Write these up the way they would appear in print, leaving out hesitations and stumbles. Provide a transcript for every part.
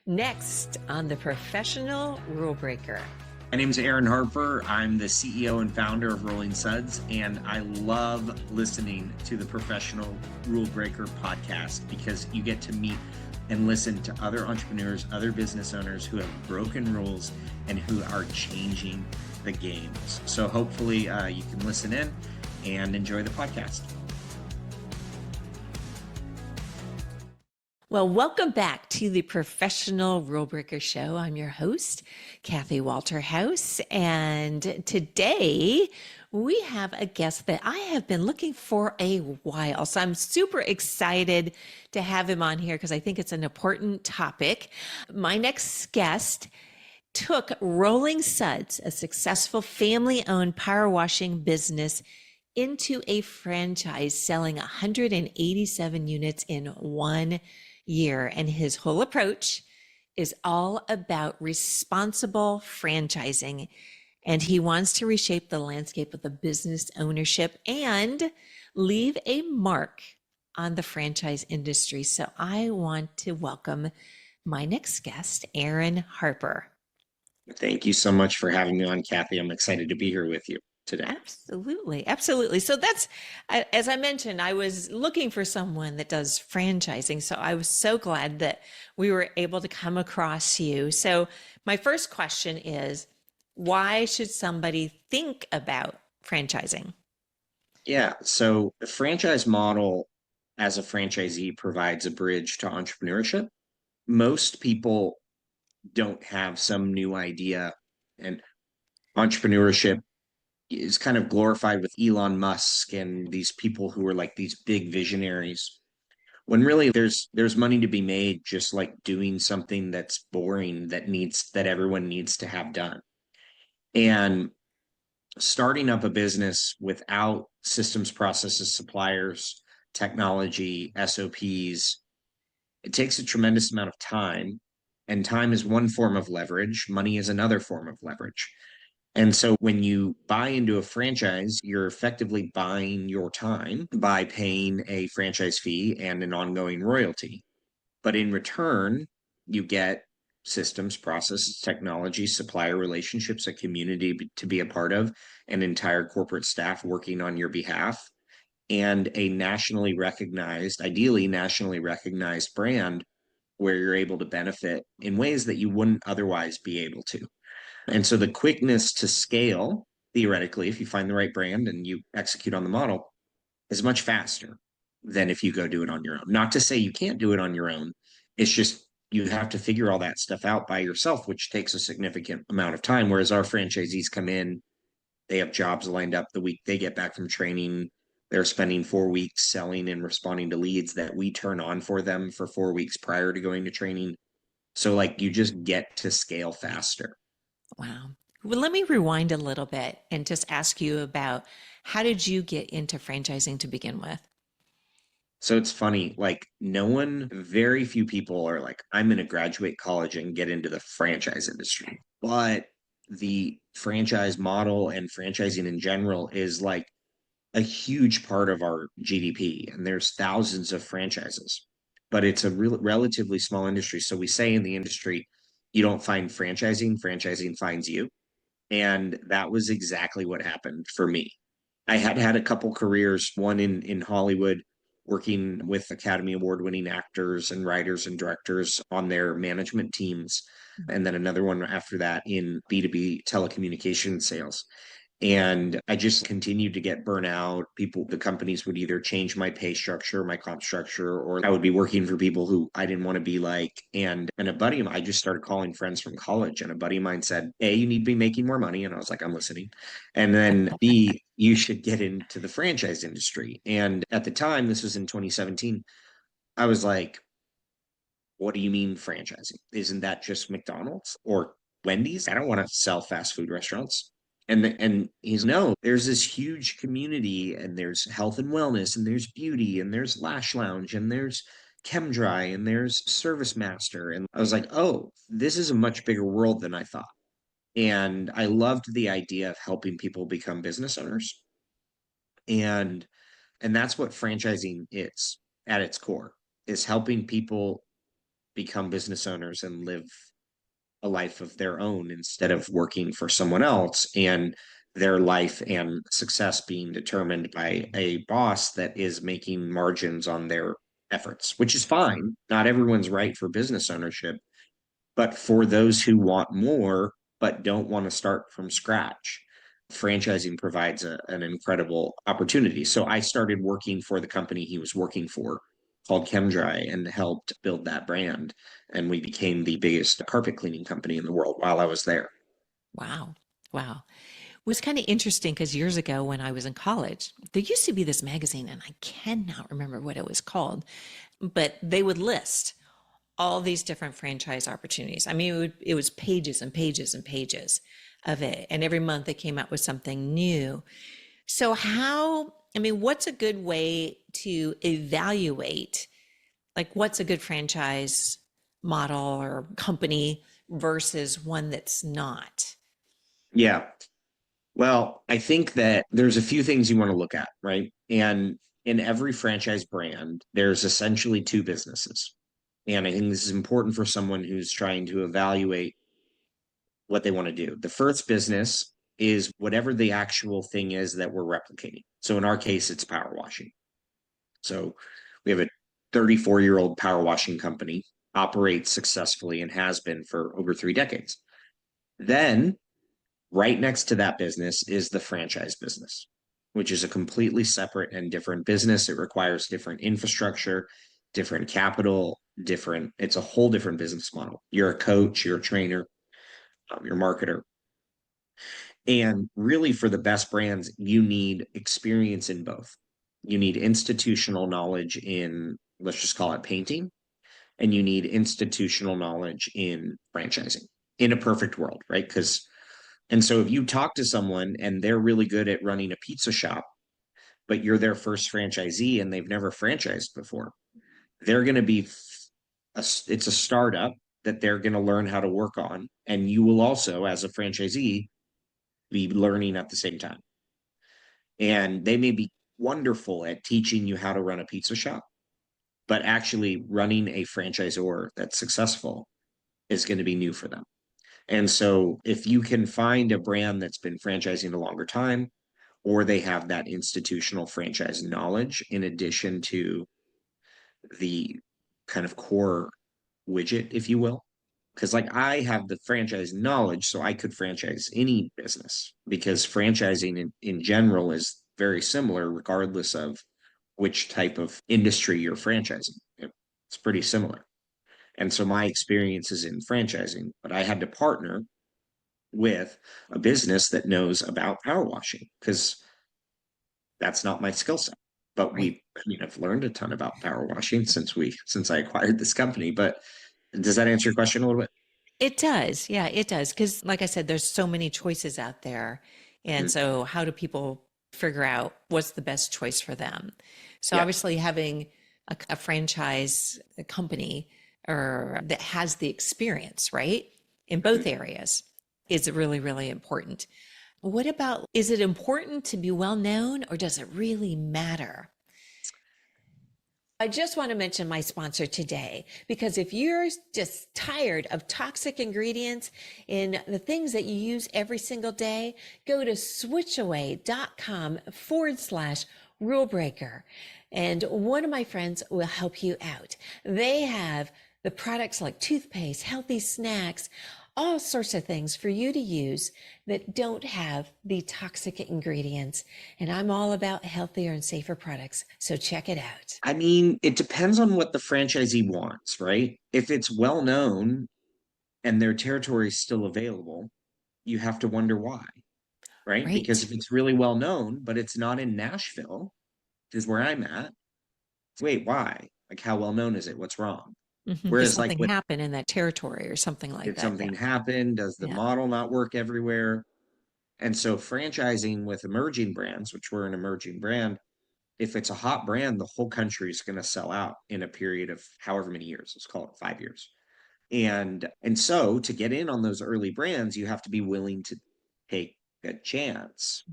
Next on The Professional Rule Breaker. My name is Aaron Harper. I'm the CEO and founder of Rolling Suds, and I love listening to the Professional Rule Breaker podcast because you get to meet and listen to other entrepreneurs, other business owners who have broken rules and who are changing the games. So hopefully you can listen in and enjoy the podcast. Well, welcome back to the Professional Rule Breaker Show. I'm your host, Kathy Walterhouse, and today we have a guest that I have been looking for a while. So I'm super excited to have him on here because I think it's an important topic. My next guest took Rolling Suds, a successful family-owned power washing business, into a franchise, selling 187 units in 1 year. And his whole approach is all about responsible franchising. And he wants to reshape the landscape of the business ownership and leave a mark on the franchise industry. So I want to welcome my next guest, Aaron Harper. Thank you so much for having me on, Kathy. I'm excited to be here with you today. Absolutely. Absolutely. So that's, as I mentioned, I was looking for someone that does franchising. So I was so glad that we were able to come across you. So my first question is, why should somebody think about franchising? Yeah, so the franchise model as a franchisee provides a bridge to entrepreneurship. Most people don't have some new idea, and entrepreneurship is kind of glorified with Elon Musk and these people who are like these big visionaries. When really there's money to be made just like doing something that's boring that everyone needs to have done. And starting up a business without systems, processes, suppliers, technology, SOPs, it takes a tremendous amount of time. And time is one form of leverage, money is another form of leverage. And so when you buy into a franchise, you're effectively buying your time by paying a franchise fee and an ongoing royalty. But in return, you get systems, processes, technology, supplier relationships, a community to be a part of, an entire corporate staff working on your behalf, and a nationally recognized, ideally nationally recognized brand where you're able to benefit in ways that you wouldn't otherwise be able to. And so the quickness to scale, theoretically, if you find the right brand and you execute on the model, is much faster than if you go do it on your own. Not to say you can't do it on your own. It's just you have to figure all that stuff out by yourself, which takes a significant amount of time. Whereas our franchisees come in, they have jobs lined up the week they get back from training. They're spending 4 weeks selling and responding to leads that we turn on for them for 4 weeks prior to going to training. So like you just get to scale faster. Wow. Well, let me rewind a little bit and just ask you about how did you get into franchising to begin with? So it's funny, like very few people are like, I'm going to graduate college and get into the franchise industry. But the franchise model and franchising in general is like a huge part of our GDP. And there's thousands of franchises, but it's a relatively small industry. So we say in the industry, you don't find franchising, franchising finds you. And that was exactly what happened for me. I had had a couple careers, one in Hollywood, working with Academy Award winning actors and writers and directors on their management teams. And then another one after that in B2B telecommunication sales. And I just continued to get burnout. The companies would either change my pay structure, my comp structure, or I would be working for people who I didn't want to be like. And a buddy of mine, I just started calling friends from college. And a buddy of mine said, A, you need to be making more money. And I was like, I'm listening. And then B, you should get into the franchise industry. And at the time, this was in 2017, I was like, what do you mean franchising? Isn't that just McDonald's or Wendy's? I don't want to sell fast food restaurants. And he's no, there's this huge community and there's health and wellness and there's beauty and there's Lash Lounge and there's ChemDry and there's Service Master. And I was like, oh, this is a much bigger world than I thought. And I loved the idea of helping people become business owners. And and that's what franchising is at its core, is helping people become business owners and live a life of their own instead of working for someone else, and their life and success being determined by a boss that is making margins on their efforts, which is fine. Not everyone's right for business ownership, but for those who want more but don't want to start from scratch, franchising provides an incredible opportunity. So I started working for the company he was working for called ChemDry and helped build that brand. And we became the biggest carpet cleaning company in the world while I was there. Wow. Wow. It was kind of interesting because years ago when I was in college, there used to be this magazine, and I cannot remember what it was called, but they would list all these different franchise opportunities. I mean, it was pages and pages and pages of it. And every month they came out with something new. So, what's a good way to evaluate, like, what's a good franchise model or company versus one that's not? Yeah. Well, I think that there's a few things you want to look at, right? And in every franchise brand, there's essentially two businesses. And I think this is important for someone who's trying to evaluate what they want to do. The first business is whatever the actual thing is that we're replicating. So in our case, it's power washing. So we have a 34-year-old power washing company, operates successfully and has been for over 3 decades. Then right next to that business is the franchise business, which is a completely separate and different business. It requires different infrastructure, different capital, it's a whole different business model. You're a coach, you're a trainer, you're a marketer. And really, for the best brands, you need experience in both. You need institutional knowledge in, let's just call it painting, and you need institutional knowledge in franchising in a perfect world, right? And so if you talk to someone and they're really good at running a pizza shop, but you're their first franchisee and they've never franchised before, they're going to be, it's a startup that they're going to learn how to work on. And you will also, as a franchisee, be learning at the same time. And they may be wonderful at teaching you how to run a pizza shop, but actually running a franchisor that's successful is going to be new for them. And so if you can find a brand that's been franchising a longer time, or they have that institutional franchise knowledge in addition to the kind of core widget, if you will. Because like I have the franchise knowledge, so I could franchise any business because franchising in general is very similar, regardless of which type of industry you're franchising. It's pretty similar. And so my experience is in franchising, but I had to partner with a business that knows about power washing because that's not my skill set. But Right. I've learned a ton about power washing since I acquired this company. But does that answer your question a little bit? It does. Yeah, it does. Because, like I said, there's so many choices out there. And Mhm. so, how do people figure out what's the best choice for them? So, Yeah. obviously, having a franchise company or that has the experience, right, in both Mhm. areas is really, really important. What about, is it important to be well known or does it really matter? I just want to mention my sponsor today because if you're just tired of toxic ingredients in the things that you use every single day, go to switchaway.com/rule breaker. And one of my friends will help you out. They have the products like toothpaste, healthy snacks, all sorts of things for you to use that don't have the toxic ingredients. And I'm all about healthier and safer products. So check it out. I mean, it depends on what the franchisee wants, right? If it's well known and their territory is still available, you have to wonder why, right? Because Right. if it's really well known, but it's not in Nashville, which is where I'm at, wait, why? Like, how well known is it? What's wrong? Did Whereas, like, something with happen in that territory or something like did that? Yeah. something happen? Does the Yeah. model not work everywhere? And so, franchising with emerging brands, which we're an emerging brand, if it's a hot brand, the whole country is going to sell out in a period of however many years. Let's call it 5 years. And so to get in on those early brands, you have to be willing to take a chance.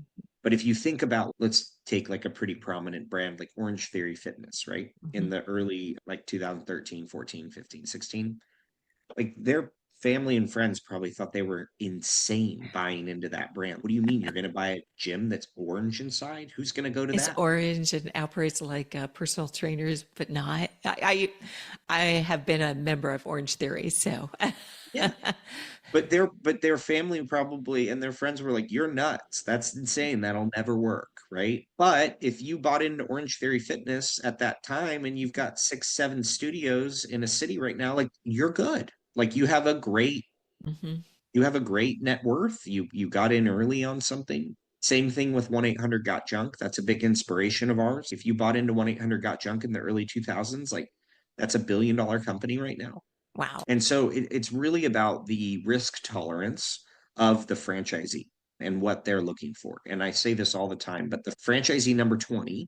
But if you think about, let's take like a pretty prominent brand like Orange Theory Fitness, right? In Mhm. the early like 2013, 14, 15, 16, like their family and friends probably thought they were insane buying into that brand. What do you mean you're going to buy a gym that's orange inside? Who's going to go to It's that? orange and operates like personal trainers, but not. I have been a member of Orange Theory, so Yeah. But their family probably and their friends were like, "You're nuts. That's insane. That'll never work." Right. But if you bought into Orange Theory Fitness at that time and you've got 6, 7 studios in a city right now, like you're good. Like Mhm. you have a great net worth. You got in early on something. Same thing with 1-800 Got Junk. That's a big inspiration of ours. If you bought into 1-800 Got Junk in the early 2000s, like that's $1 billion company right now. Wow. And so it's really about the risk tolerance of the franchisee and what they're looking for. And I say this all the time, but the franchisee number 20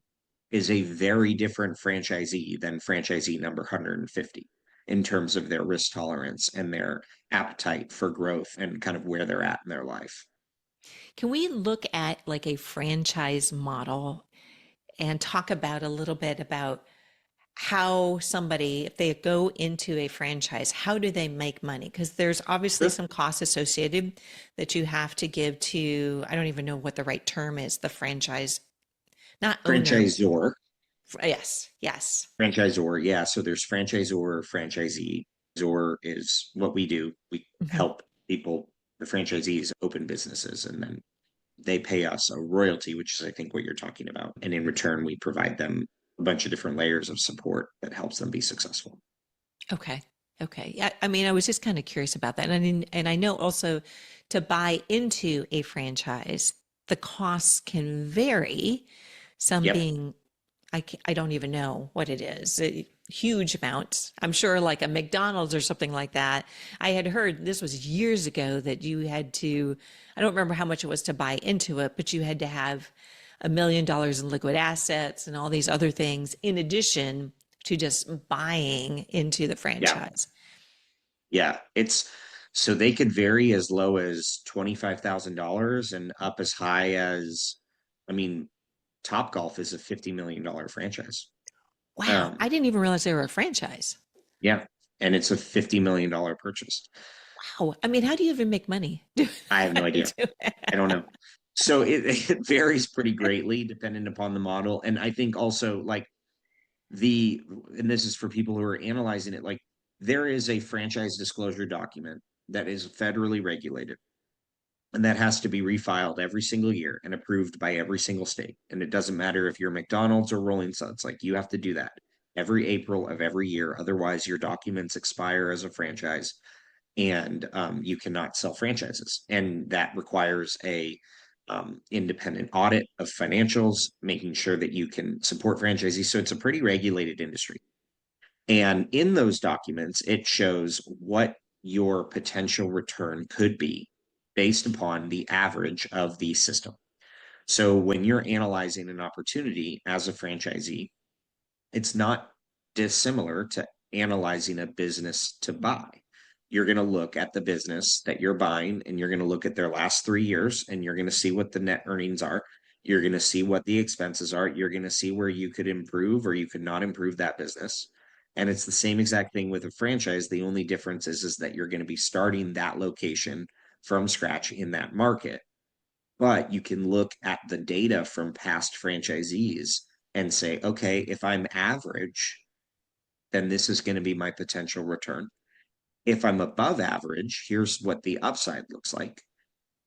is a very different franchisee than franchisee number 150 in terms of their risk tolerance and their appetite for growth and kind of where they're at in their life. Can we look at like a franchise model and talk about a little bit about how somebody, if they go into a franchise, how do they make money? Because there's obviously Sure. some costs associated that you have to give to, I don't even know what the right term is, the franchise, not owner. Franchisor, Yes, yes. franchisor, yeah. So there's franchisor, franchisee. Or is what we do. We Mhm. help people, the franchisees, open businesses, and then they pay us a royalty, which is, I think, what you're talking about. And in return, we provide them a bunch of different layers of support that helps them be successful. Okay. Okay. Yeah. I mean, I was just kind of curious about that. And I know also to buy into a franchise, the costs can vary. Some Yep. being, I don't even know what it is, a huge amounts. I'm sure like a McDonald's or something like that. I had heard this was years ago that you had to, I don't remember how much it was to buy into it, but you had to have $1 million in liquid assets and all these other things in addition to just buying into the Yeah. franchise. Yeah. It's so they could vary as low as $25,000 and up as high as, I mean, Top Golf is a $50 million franchise. Wow, Um, I didn't even realize they were a franchise. yeah. And it's a $50 million purchase. Wow. I mean, how do you even make money? I have no idea. Do I don't know. So it varies pretty greatly depending upon the model. And I think also like the and this is for people who are analyzing it, like there is a franchise disclosure document that is federally regulated and that has to be refiled every single year and approved by every single state, and it doesn't matter if you're McDonald's or Rolling Suds, like you have to do that every April of every year, otherwise your documents expire as a franchise, and you cannot sell franchises, and that requires a independent audit of financials, making sure that you can support franchisees. So it's a pretty regulated industry. And in those documents, it shows what your potential return could be based upon the average of the system. So when you're analyzing an opportunity as a franchisee, it's not dissimilar to analyzing a business to buy. You're going to look at the business that you're buying and you're going to look at their last 3 years and you're going to see what the net earnings are. You're going to see what the expenses are. You're going to see where you could improve or you could not improve that business. And it's the same exact thing with a franchise. The only difference is that you're going to be starting that location from scratch in that market. But you can look at the data from past franchisees and say, okay, if I'm average, then this is going to be my potential return. If I'm above average, here's what the upside looks like.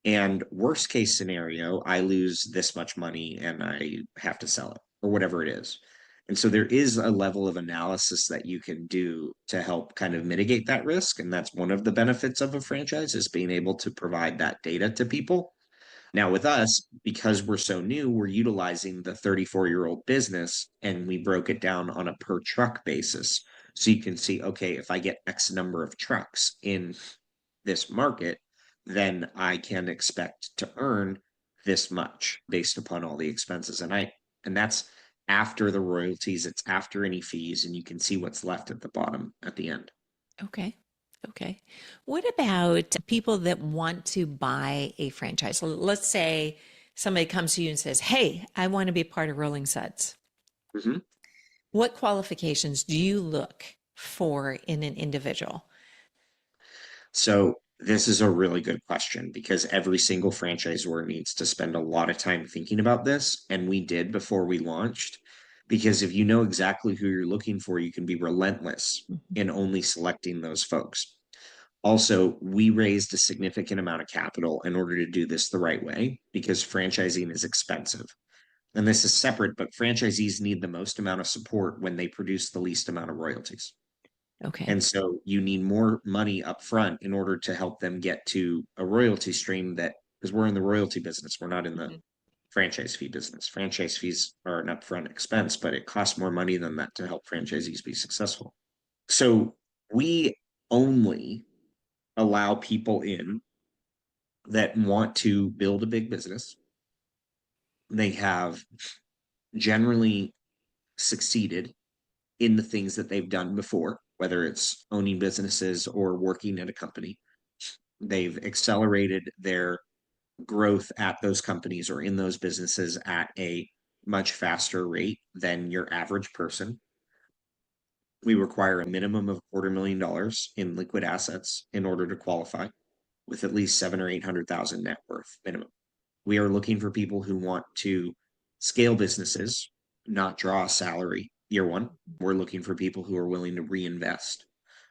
And worst case scenario, I lose this much money and I have to sell it or whatever it is. And so there is a level of analysis that you can do to help kind of mitigate that risk. And that's one of the benefits of a franchise is being able to provide that data to people. Now, with us, because we're so new, we're utilizing the 34-year-old business and we broke it down on a per truck basis. So you can see, okay, if I get X number of trucks in this market, then I can expect to earn this much based upon all the expenses. And that's after the royalties, it's after any fees, and you can see what's left at the bottom at the end. Okay. Okay. What about people that want to buy a franchise? Let's say somebody comes to you and says, "Hey, I want to be part of Rolling Suds." Mhm. What qualifications do you look for in an individual? So this is a really good question because every single franchisor needs to spend a lot of time thinking about this. And we did before we launched, because if you know exactly who you're looking for, you can be relentless Mhm. in only selecting those folks. Also, we raised a significant amount of capital in order to do this the right way because franchising is expensive. And this is separate, but franchisees need the most amount of support when they produce the least amount of royalties. Okay. And so you need more money up front in order to help them get to a royalty stream that, because we're in the royalty business, we're not in the Mhm. franchise fee business. Franchise fees are an upfront expense, but it costs more money than that to help franchisees be successful. So we only allow people in that want to build a big business. They have generally succeeded in the things that they've done before, whether it's owning businesses or working at a company. They've accelerated their growth at those companies or in those businesses at a much faster rate than your average person. We require a minimum of $250,000 in liquid assets in order to qualify, with at least 700,000 or 800,000 net worth minimum. We are looking for people who want to scale businesses, not draw a salary year one. We're looking for people who are willing to reinvest.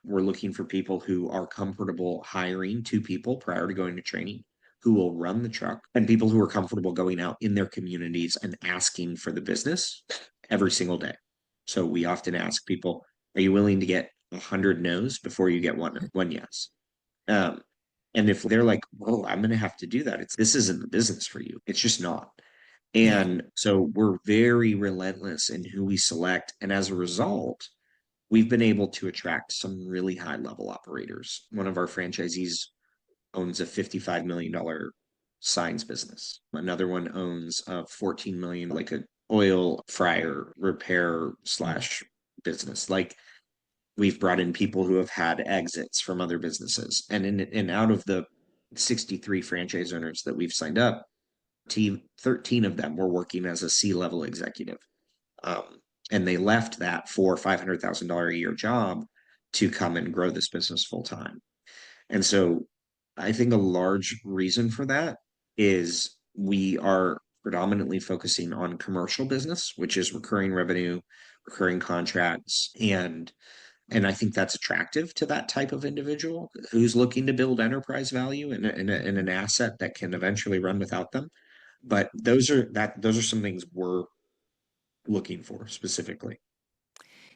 We're looking for people who are comfortable hiring two people prior to going to training, who will run the truck, and people who are comfortable going out in their communities and asking for the business every single day. So we often ask people, are you willing to get 100 no's before you get one yes? Um, and if they're like, "Whoa, I'm going to have to do that," this isn't the business for you. It's just not. Yeah. And so we're very relentless in who we select, and as a result, we've been able to attract some really high level operators. One of our franchisees owns a $55 million signs business. Another one owns a 14 million, like a oil fryer repair Mm. slash business. Like we've brought in people who have had exits from other businesses. And out of the 63 franchise owners that we've signed up, 13 of them were working as a C-level executive. Um, and they left that for $500,000 a year job to come and grow this business full time. And so I think a large reason for that is we are predominantly focusing on commercial business, which is recurring revenue, recurring contracts, and I think that's attractive to that type of individual who's looking to build enterprise value in an asset that can eventually run without them. But those are some things we're looking for specifically.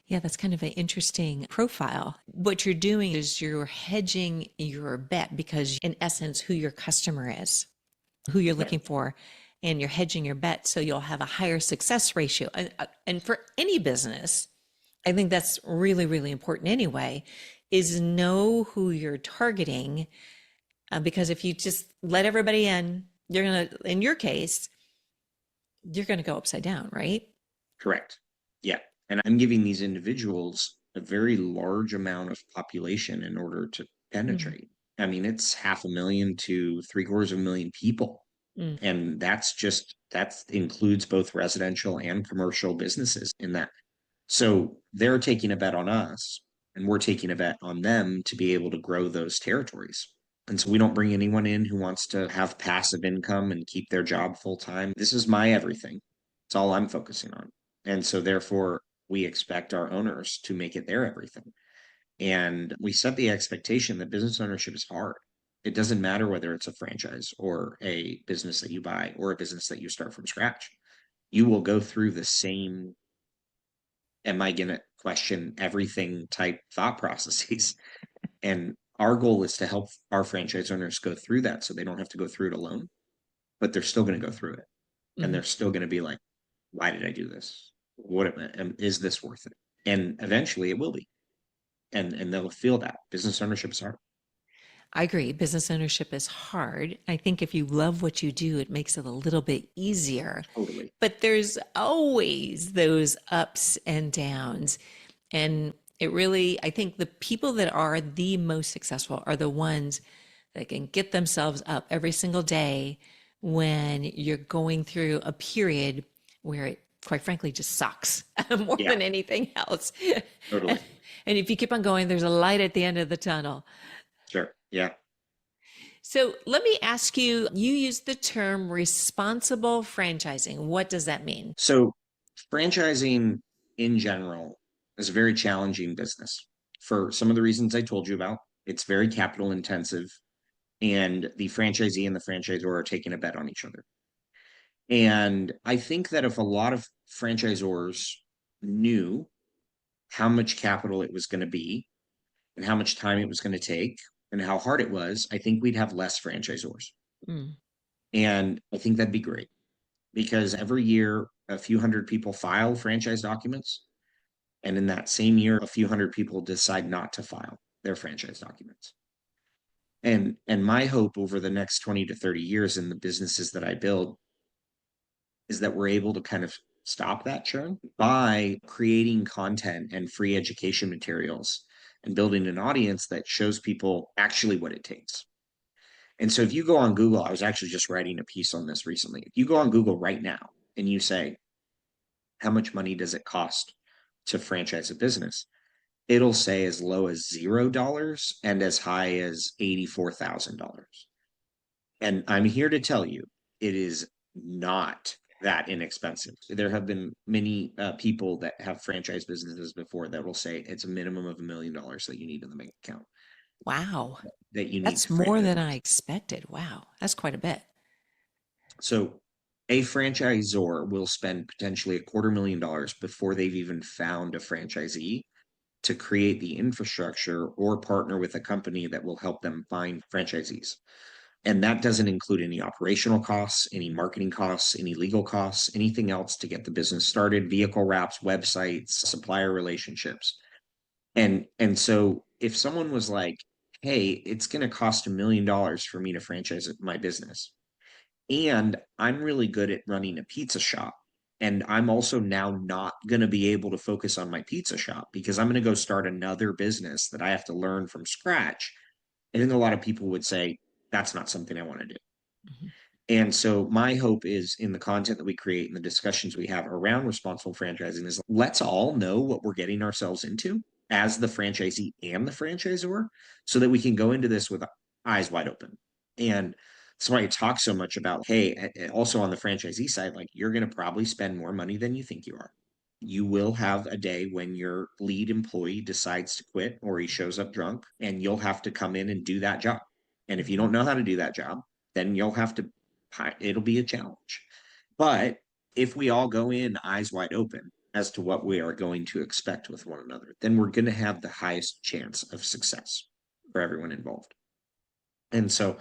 Yeah, that's kind of an interesting profile. What you're doing is you're hedging your bet because, in essence, who your customer is, who you're Right. looking for, and you're hedging your bet so you'll have a higher success ratio. And for any business, I think that's really, really important anyway, is know who you're targeting. Because if you just let everybody in, you're going to, in your case, you're going to go upside down, right? Correct. Yeah. And I'm giving these individuals a very large amount of population in order to Mm, penetrate. I mean, it's 500,000 to 750,000 people. mm, And that includes both residential and commercial businesses in that. So they're taking a bet on us, and we're taking a bet on them to be able to grow those territories. And so we don't bring anyone in who wants to have passive income and keep their job full time. This is my everything. It's all I'm focusing on. And so therefore, we expect our owners to make it their everything. And we set the expectation that business ownership is hard. It doesn't matter whether it's a franchise or a business that you buy or a business that you start from scratch. You will go through the same am I going to question everything type thought processes. And our goal is to help our franchise owners go through that so they don't have to go through it alone, but they're still going to go through it. And mhm. they're still going to be like, why did I do this? Is this worth it? And eventually it will be. And they'll feel that business ownership is hard. I agree. Business ownership is hard. I think if you love what you do, it makes it a little bit easier. Totally. But there's always those ups and downs. And it really, I think the people that are the most successful are the ones that can get themselves up every single day when you're going through a period where it, quite frankly, just sucks more Yeah, than anything else. totally. And if you keep on going, there's a light at the end of the tunnel. Sure. Yeah. So let me ask you, you use the term responsible franchising. What does that mean? So franchising in general is a very challenging business for some of the reasons I told you about. It's very capital intensive, and the franchisee and the franchisor are taking a bet on each other. And I think that if a lot of franchisors knew how much capital it was going to be and how much time it was going to take and how hard it was, I think we'd have less franchisors. Mm. And I think that'd be great because every year a few hundred people file franchise documents. And in that same year, a few hundred people decide not to file their franchise documents. And my hope over the next 20 to 30 years in the businesses that I build is that we're able to kind of stop that churn by creating content and free education materials and building an audience that shows people actually what it takes. And so if you go on Google, I was actually just writing a piece on this recently. If you go on Google right now and you say, how much money does it cost to franchise a business? It'll say as low as $0 and as high as $84,000. And I'm here to tell you, it is not that inexpensive. There have been many people that have franchise businesses before that will say it's a minimum of $1 million that you need in the bank account Wow. that you need That's to more franchise. than I expected. Wow. That's quite a bit. So a franchisor will spend potentially $250,000 before they've even found a franchisee to create the infrastructure or partner with a company that will help them find franchisees. And that doesn't include any operational costs, any marketing costs, any legal costs, anything else to get the business started, vehicle wraps, websites, supplier relationships. And so if someone was like, hey, it's going to cost $1 million for me to franchise my business, and I'm really good at running a pizza shop. And I'm also now not going to be able to focus on my pizza shop because I'm going to go start another business that I have to learn from scratch. I think a lot of people would say, that's not something I want to do. Mhm. And so my hope is in the content that we create and the discussions we have around responsible franchising is let's all know what we're getting ourselves into as the franchisee and the franchisor so that we can go into this with eyes wide open. And that's why I talk so much about, hey, also on the franchisee side, like you're going to probably spend more money than you think you are. You will have a day when your lead employee decides to quit or he shows up drunk, and you'll have to come in and do that job. And if you Mhm. don't know how to do that job, then you'll have to it'll be a challenge. But if we all go in eyes wide open as to what we are going to expect with one another, then we're going to have the highest chance of success for everyone involved. And so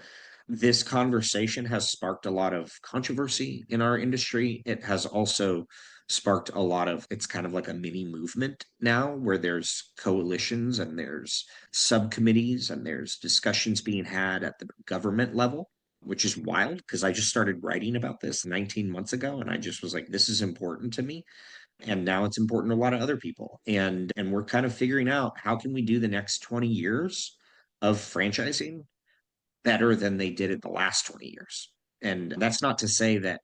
this conversation has sparked a lot of controversy in our industry. It has also sparked a lot of, it's kind of like a mini movement now where there's coalitions and there's subcommittees and there's discussions being had at the government level, which is wild because I just started writing about this 19 months ago and I just was like, this is important to me. And now it's important to a lot of other people. And we're kind of figuring out how can we do the next 20 years of franchising better than they did it the last 20 years. And that's not to say that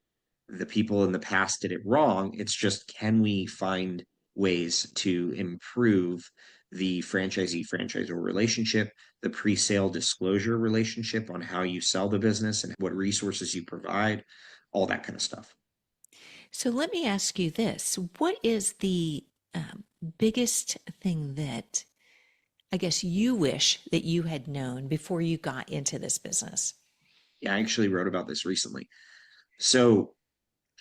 the people in the past did it wrong. It's just, can we find ways to improve the franchisee franchisor relationship, the pre sale disclosure relationship on how you sell the business and what resources you provide, all that kind of stuff. So let me ask you this. What is the biggest thing that I guess you wish that you had known before you got into this business? Yeah, I actually wrote about this recently. So,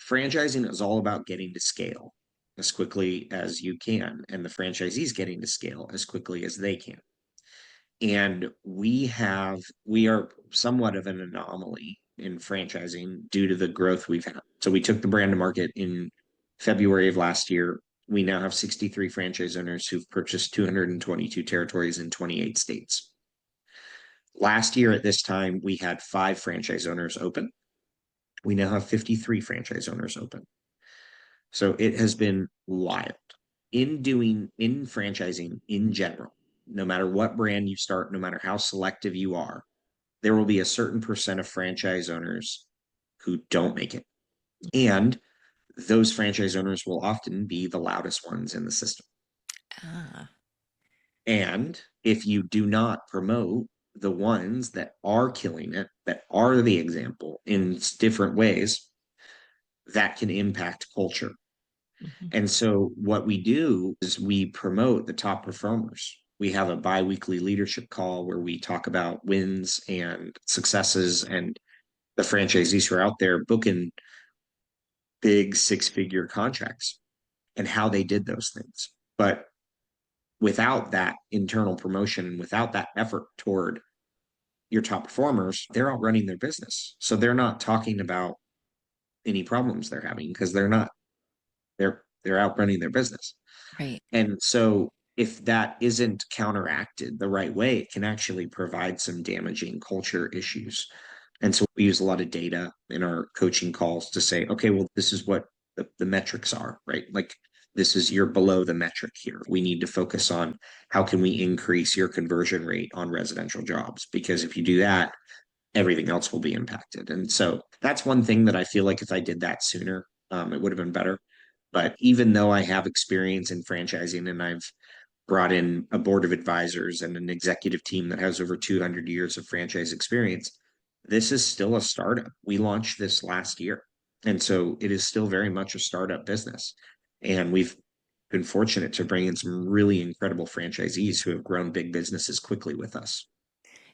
franchising is all about getting to scale as quickly as you can, and the franchisees getting to scale as quickly as they can. And we are somewhat of an anomaly in franchising due to the growth we've had. So we took the brand to market in February of last year. We now have 63 franchise owners who've purchased 222 territories in 28 states. Last year at this time, we had 5 franchise owners open. We now have 53 franchise owners open. So it has been wild in franchising in general. No matter what brand you start, no matter how selective you are, there will be a certain percent of franchise owners who don't make it. And those franchise owners will often be the loudest ones in the system. Ah, And if you do not promote the ones that are killing it, that are the example in different ways, that can impact culture. mhm. And so what we do is we promote the top performers. We have a bi-weekly leadership call where we talk about wins and successes and the franchisees who are out there booking big six-figure contracts and how they did those things. But without that internal promotion and without that effort toward your top performers, they're out running their business. So they're not talking about any problems they're having because they're not. They're out running their business. Right. And so if that isn't counteracted the right way, it can actually provide some damaging culture issues. And so we use a lot of data in our coaching calls to say, okay, well, this is what the metrics are, right? Like this is you're below the metric here. We need to focus on how can we increase your conversion rate on residential jobs? Because if you do that, everything else will be impacted. And so that's one thing that I feel like if I did that sooner, it would have been better. But even though I have experience in franchising and I've brought in a board of advisors and an executive team that has over 200 years of franchise experience, this is still a startup. We launched this last year. And so it is still very much a startup business. And we've been fortunate to bring in some really incredible franchisees who have grown big businesses quickly with us.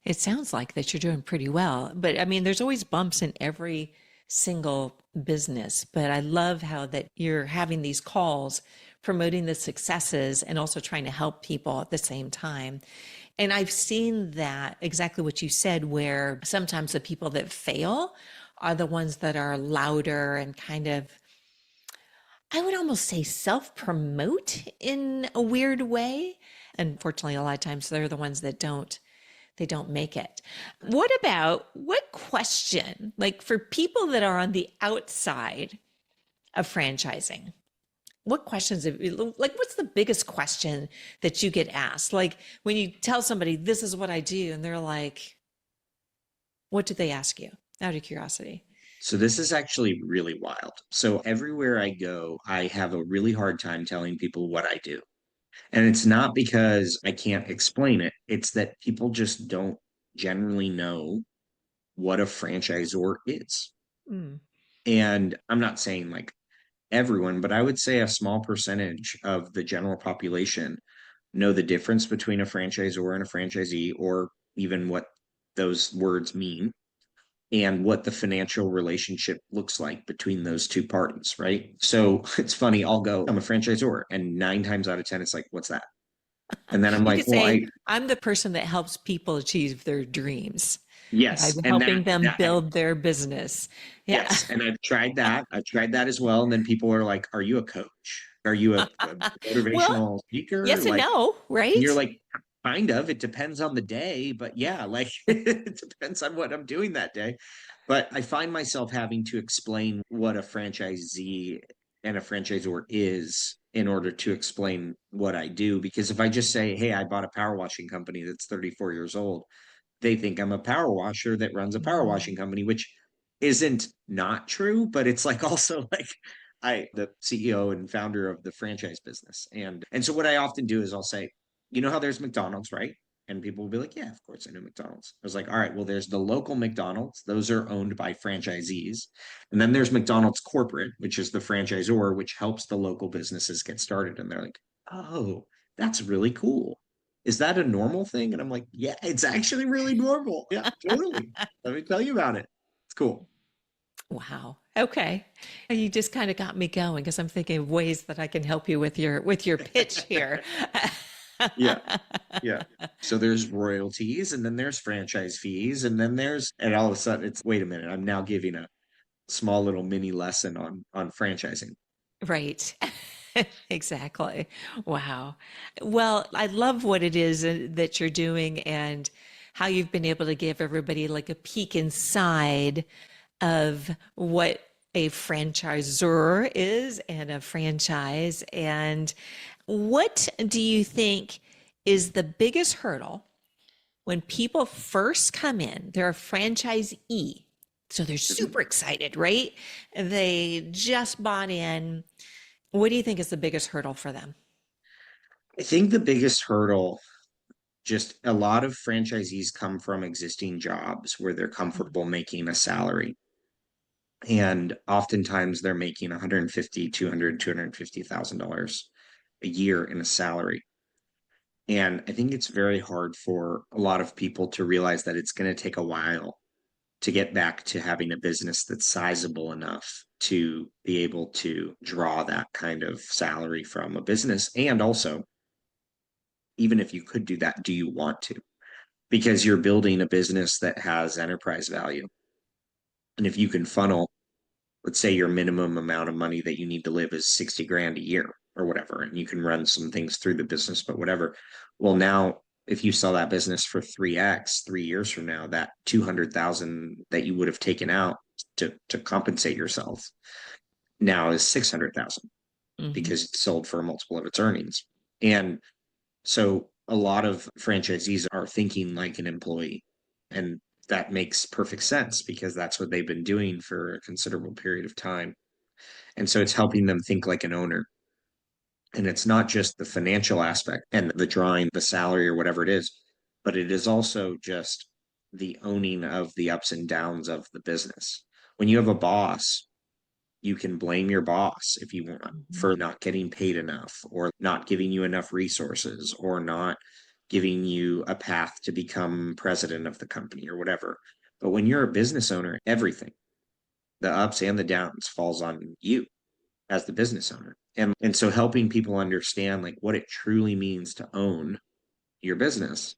It sounds like that you're doing pretty well, but I mean, there's always bumps in every single business, but I love how that you're having these calls promoting the successes and also trying to help people at the same time. And I've seen that exactly what you said, where sometimes the people that fail are the ones that are louder and kind of, I would almost say self promote in a weird way. Unfortunately, a lot of times they're the ones that they don't make it. What about what question, like for people that are on the outside of franchising, what questions, like what's the biggest question that you get asked? Like when you tell somebody, this is what I do, and they're like, what do they ask you? Out of curiosity. So this is actually really wild. So everywhere I go, I have a really hard time telling people what I do. And it's not because I can't explain it, it's that people just don't generally know what a franchisor is. Mm. And I'm not saying like everyone, but I would say a small percentage of the general population know the difference between a franchisor and a franchisee, or even what those words mean and what the financial relationship looks like between those two parties, right? So it's funny, I'll go, I'm a franchisor, and nine times out of 10, it's like, what's that? And then I'm You like, could well, say, I'm the person that helps people achieve their dreams by yes. And helping them that, build their business. Yeah. yes. And I've tried that. I've tried that as well. And then people are like, are you a coach? Are you a Well, motivational speaker? yes and Like, no, and you're right? like, kind of, it depends on the day, but yeah, like it depends on what I'm doing that day. But I find myself having to explain what a franchisee and a franchisor is in order to explain what I do. Because if I just say, hey, I bought a power washing company that's 34 years old, they think I'm a power washer that runs a power washing Mm. company, which isn't not true, but it's like also like the CEO and founder of the franchise business. And so what I often do is I'll say, you know how there's McDonald's, right? And people will be like, yeah, of course I know McDonald's. I was like, all right, well, there's the local McDonald's. Those are owned by franchisees. And then there's McDonald's corporate, which is the franchisor, which helps the local businesses get started. And they're like, oh, that's really cool. Is that a normal thing? And I'm like, yeah, it's actually really normal. Yeah, totally. Let me tell you about it. It's cool. Wow. Okay. You just kind of got me going because I'm thinking of ways that I can help you with your pitch here. Yeah. Yeah. So there's royalties and then there's franchise fees and then and all of a sudden it's wait a minute, I'm now giving a small little mini lesson on franchising. Right. Exactly. Wow. Well, I love what it is that you're doing and how you've been able to give everybody like a peek inside of what a franchisor is and a franchise. And what do you think is the biggest hurdle when people first come in? They're a franchisee So they're Mhm. super excited, right? They just bought in. What do you think is the biggest hurdle for them? I think the biggest hurdle, just a lot of franchisees come from existing jobs where they're Mhm. comfortable making a salary. And oftentimes they're making 150, 200, $250,000 a year in a salary. And I think it's very hard for a lot of people to realize that it's going to take a while to get back to having a business that's sizable enough to be able to draw that kind of salary from a business. And also, even if you could do that, do you want to? Because you're building a business that has enterprise value. And if you can funnel, let's say your minimum amount of money that you need to live is 60 grand a year or whatever, and you can run some things through the business, but whatever. Well, now if you sell that business for 3x 3 years from now, that 200,000 that you would have taken out to compensate yourself now is 600,000 Mhm. because it's sold for a multiple of its earnings. And so a lot of franchisees are thinking like an employee. And that makes perfect sense because that's what they've been doing for a considerable period of time. And so it's helping them think like an owner. And it's not just the financial aspect and the drawing, the salary or whatever it is, but it is also just the owning of the ups and downs of the business. When you have a boss, you can blame your boss if you want Mhm. for not getting paid enough or not giving you enough resources or not giving you a path to become president of the company or whatever. But when you're a business owner, everything, the ups and the downs falls on you as the business owner. And so helping people understand like what it truly means to own your business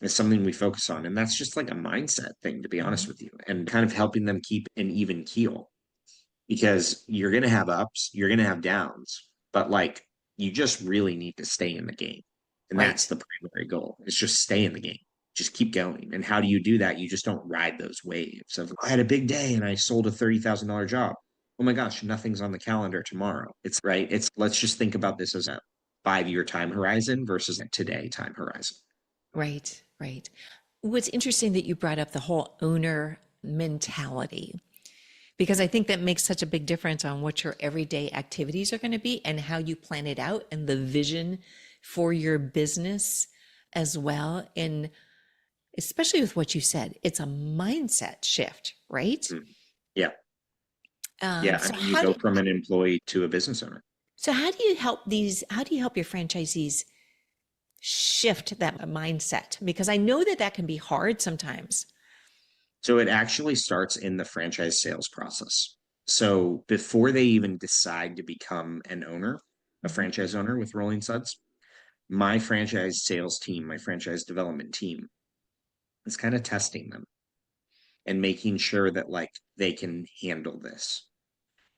is something we focus on. And that's just like a mindset thing, to be honest Mhm. with you, and kind of helping them keep an even keel because you're going to have ups, you're going to have downs, but like you just really need to stay in the game. And that's Right. the primary goal. It's just stay in the game. Just keep going. And how do you do that? You just don't ride those waves of I had a big day and I sold a $30,000 job. Oh my gosh, nothing's on the calendar tomorrow. It's right. It's let's just think about this as a 5 year time horizon versus a today time horizon. Right. Right. What's interesting that you brought up the whole owner mentality, because I think that makes such a big difference on what your everyday activities are going to be and how you plan it out and the vision for your business as well. And especially with what you said, it's a mindset shift, right? Mm. Yeah. Yeah. I So mean, you how go do from an employee to a business owner. so how do you help these? How do you help your franchisees shift that mindset? Because I know that that can be hard sometimes. So it actually starts in the franchise sales process. So before they even decide to become an owner, a Mhm. franchise owner with Rolling Suds, my franchise sales team, my franchise development team is kind of testing them and making sure that like they can handle this.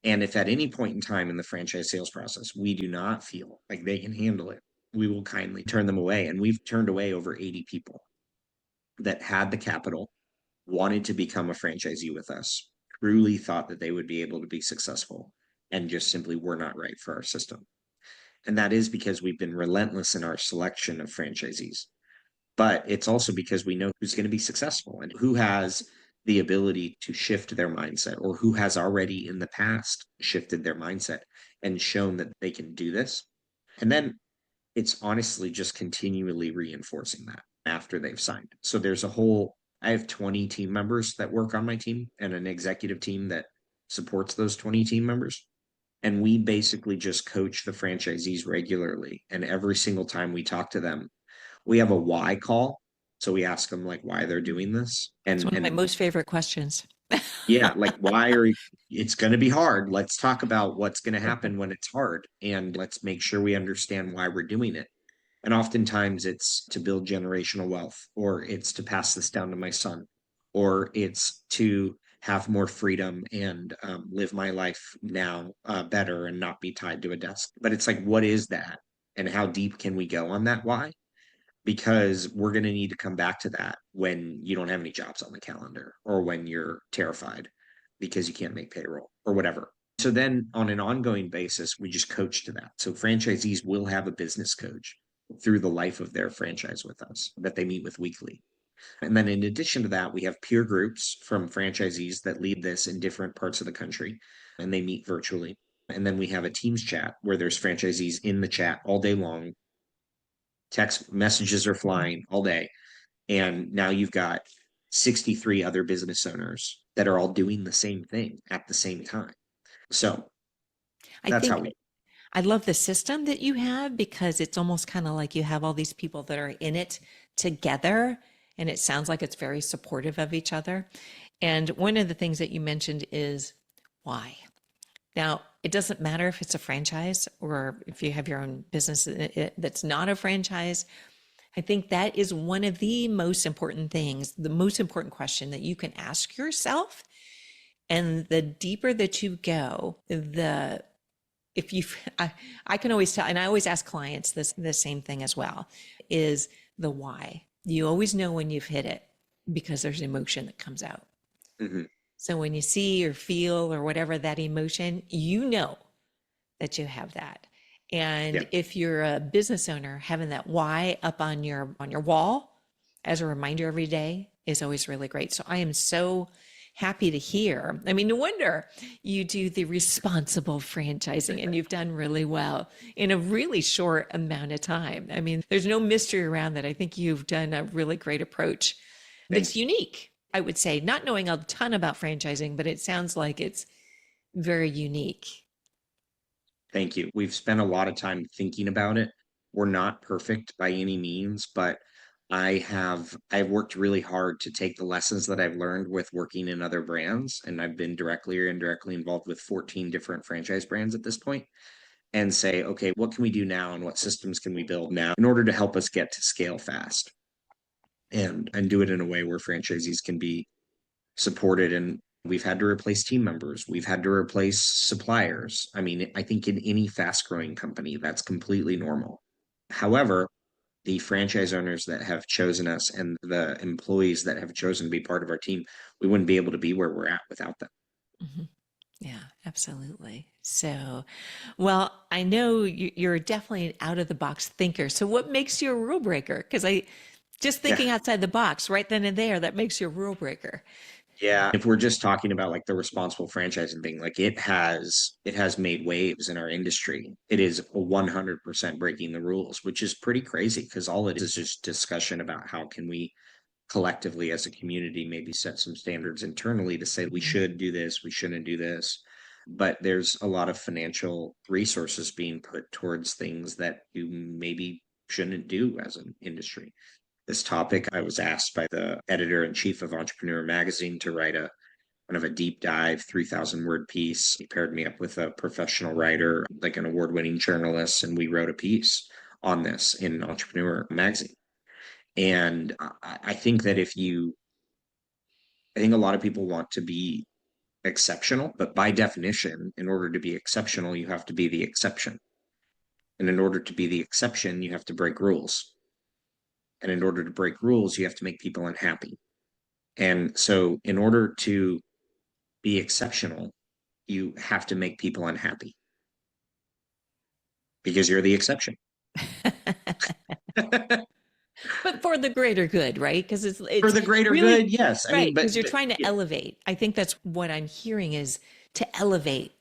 And if at any point in time in the franchise sales process we do not feel like they can handle it, we will kindly turn them away. And we've turned away over 80 people that had the capital, wanted to become a franchisee with us, truly thought that they would be able to be successful, and just simply were not right for our system. And that is because we've been relentless in our selection of franchisees. But it's also because we know who's going to be successful and who has the ability to shift their mindset or who has already in the past shifted their mindset and shown that they can do this. And then it's honestly just continually reinforcing that after they've signed. So there's a whole, I have 20 team members that work on my team and an executive team that supports those 20 team members. And we basically just coach the franchisees regularly. And every single time we talk to them, we have a why call. So we ask them like why they're doing this. It's one of my And most favorite questions. yeah, like why are it's going to be hard. Let's talk about what's going to happen when it's hard and let's make sure we understand why we're doing it. And oftentimes it's to build generational wealth, or it's to pass this down to my son, or it's to have more freedom and live my life now better and not be tied to a desk. But it's like, what is that? And how deep can we go on that why? Because we're going to need to come back to that when you don't have any jobs on the calendar or when you're terrified because you can't make payroll or whatever. So then on an ongoing basis, we just coach to that. So franchisees will have a business coach through the life of their franchise with us that they meet with weekly. And then in addition to that, we have peer groups from franchisees that lead this in different parts of the country, and they meet virtually. And then we have a Teams chat where there's franchisees in the chat all day long. Text messages are flying all day. And now you've got 63 other business owners that are all doing the same thing at the same time. So I that's how think we, I love the system that you have because it's almost kind of like you have all these people that are in it together. And it sounds like it's very supportive of each other. And one of the things that you mentioned is why. Now, it doesn't matter if it's a franchise or if you have your own business that's not a franchise. I think that is one of the most important things, the most important question that you can ask yourself. And the deeper that you go, the if you I can always tell, and I always ask clients this the same thing as well, is the why. You always know when you've hit it because there's emotion that comes out. Mhm. So when you see or feel or whatever that emotion, you know that you have that. Yeah, And if you're a business owner, having that why up on your wall as a reminder every day is always really great. So I am so happy to hear. I mean, no wonder you do the responsible franchising and you've done really well in a really short amount of time. I mean, there's no mystery around that. I think you've done a really great approach that's thank you. unique. I would say, not knowing a ton about franchising, but it sounds like it's very unique. Thank you. We've spent a lot of time thinking about it. We're not perfect by any means, but I've worked really hard to take the lessons that I've learned with working in other brands, and I've been directly or indirectly involved with 14 different franchise brands at this point, and say, okay, what can we do now and what systems can we build now in order to help us get to scale fast and do it in a way where franchisees can be supported. And we've had to replace team members, we've had to replace suppliers. I mean, I think in any fast growing company that's completely normal. However, the franchise owners that have chosen us and the employees that have chosen to be part of our team, we wouldn't be able to be where we're at without them. Mhm. Yeah, absolutely. So, well, I know you're definitely an out of the box thinker. So, what makes you a rule breaker? Because I just Yeah. thinking outside the box right then and there, that makes you a rule breaker. Yeah, if we're just talking about like the responsible franchising thing, like it has made waves in our industry. It is 100% breaking the rules, which is pretty crazy because all it is just discussion about how can we collectively as a community maybe set some standards internally to say we Mhm. should do this, we shouldn't do this. But there's a lot of financial resources being put towards things that you maybe shouldn't do as an industry. This topic, I was asked by the editor in chief of Entrepreneur Magazine to write a kind of a deep dive 3,000 word piece. He paired me up with a professional writer, like an award winning journalist, and we wrote a piece on this in Entrepreneur Magazine. And I think that I think a lot of people want to be exceptional, but by definition, in order to be exceptional, you have to be the exception. And in order to be the exception, you have to break rules. And in order to break rules, you have to make people unhappy. And so, in order to be exceptional, you have to make people unhappy because you're the exception. But for the greater good, right? Because For it's the greater really good, yes. I mean, right because you're trying to yeah, elevate. I think that's what I'm hearing is to elevate,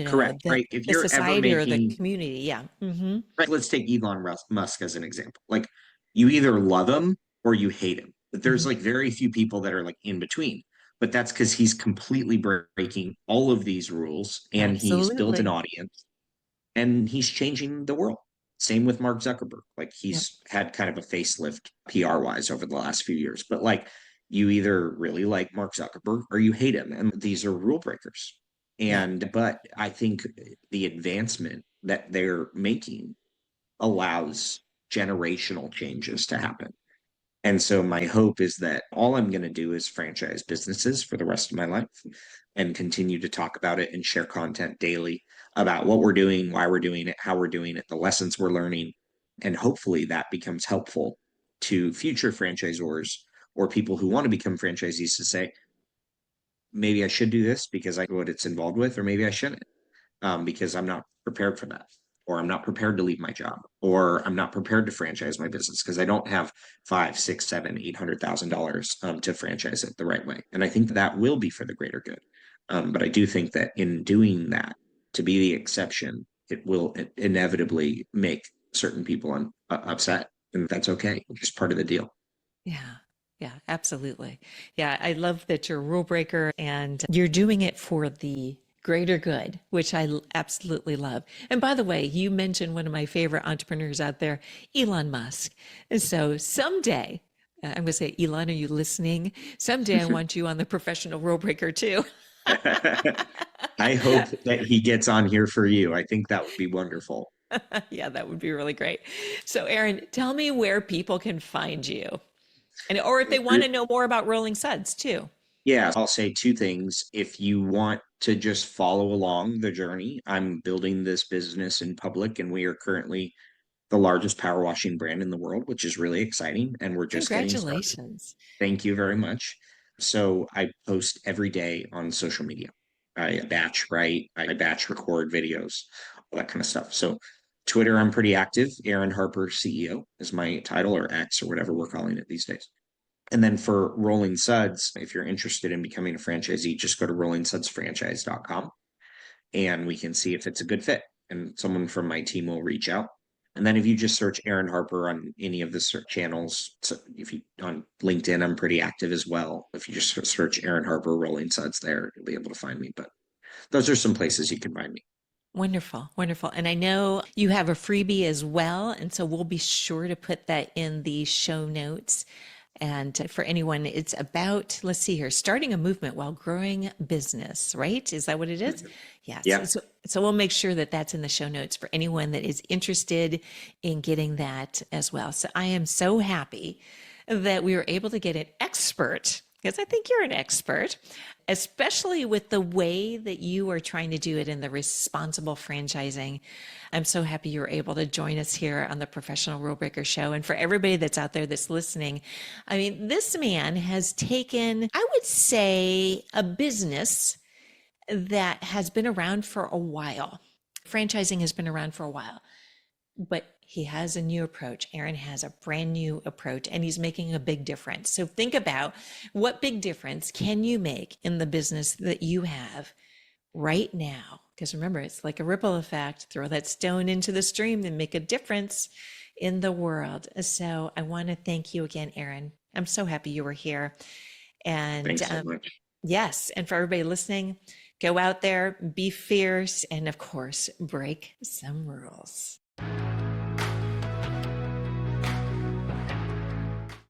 correct, right? If the you're ever society or the making, community. Yeah. Hmm. right, let's take Elon Musk as an example. Like, you either love him or you hate him. But there's Hmm. like very few people that are like in between. But that's because he's completely breaking all of these rules and he's built an Absolutely. audience and he's changing the world. Same with Mark Zuckerberg. Like Yep. he's had kind of a facelift PR wise over the last few years, but like you either really like Mark Zuckerberg or you hate him. And these are rule breakers. Yeah. But I think the advancement that they're making allows generational changes to happen. And so my hope is that all I'm going to do is franchise businesses for the rest of my life and continue to talk about it and share content daily about what we're doing, why we're doing it, how we're doing it, the lessons we're learning. And hopefully that becomes helpful to future franchisors or people who want to become franchisees to say, maybe I should do this because I know what it's involved with, or maybe I shouldn't because I'm not prepared for that. or I'm not prepared to leave my job, or I'm not prepared to franchise my business because I don't have five, six, seven, $800,000 to franchise it the right way. And I think that will be for the greater good. But I do think that in doing that, to be the exception, it will inevitably make certain people upset, and that's okay. It's just part of the deal. Yeah. Yeah, absolutely. Yeah, I love that you're a rule breaker and you're doing it for the greater good, which absolutely love. And by the way, you mentioned one of my favorite entrepreneurs out there, Elon Musk. And so someday, I'm going to say, Elon, are you listening? Someday I want you on the professional rule breaker too. I hope that he gets on here for you. I think that would be wonderful. Yeah, that would be really great. So, Aaron, tell me where people can find you. And or if they want to know more about Rolling Suds too. Yeah, I'll say two things. If you want to just follow along the journey, I'm building this business in public, and we are currently the largest power washing brand in the world, which is really exciting. And we're just getting started. Congratulations. Thank you very much. So I post every day on social media. I batch write, I batch record videos, all that kind of stuff. So Twitter, I'm pretty active. Aaron Harper, CEO, is my title, or X, or whatever we're calling it these days. And then for Rolling Suds, if you're interested in becoming a franchisee, just go to rollingsudsfranchise.com and we can see if it's a good fit. And someone from my team will reach out. And then if you just search Aaron Harper on any of the search channels, so if you on LinkedIn, I'm pretty active as well. If you just search Aaron Harper Rolling Suds there, you'll be able to find me. But those are some places you can find me. Wonderful, wonderful. And I know you have a freebie as well. And so we'll be sure to put that in the show notes. And for anyone, it's about, let's see here, starting a movement while growing business, right? Is that what it is? Yes. Yeah. So we'll make sure that that's in the show notes for anyone that is interested in getting that as well. So I am so happy that we were able to get an expert, because I think you're an expert, especially with the way that you are trying to do it in the responsible franchising. I'm so happy you were able to join us here on the Professional Rule Breaker Show. And for everybody that's out there that's listening, I mean, this man has taken, I would say, a business that has been around for a while. Franchising has been around for a while, but he has a new approach. Aaron has a brand new approach and he's making a big difference. So think about what big difference can you make in the business that you have right now? Because remember, it's like a ripple effect. Throw that stone into the stream and make a difference in the world. So I want to thank you again, Aaron. I'm so happy you were here. And Thanks so much. yes, and for everybody listening, go out there, be fierce, and of course, break some rules.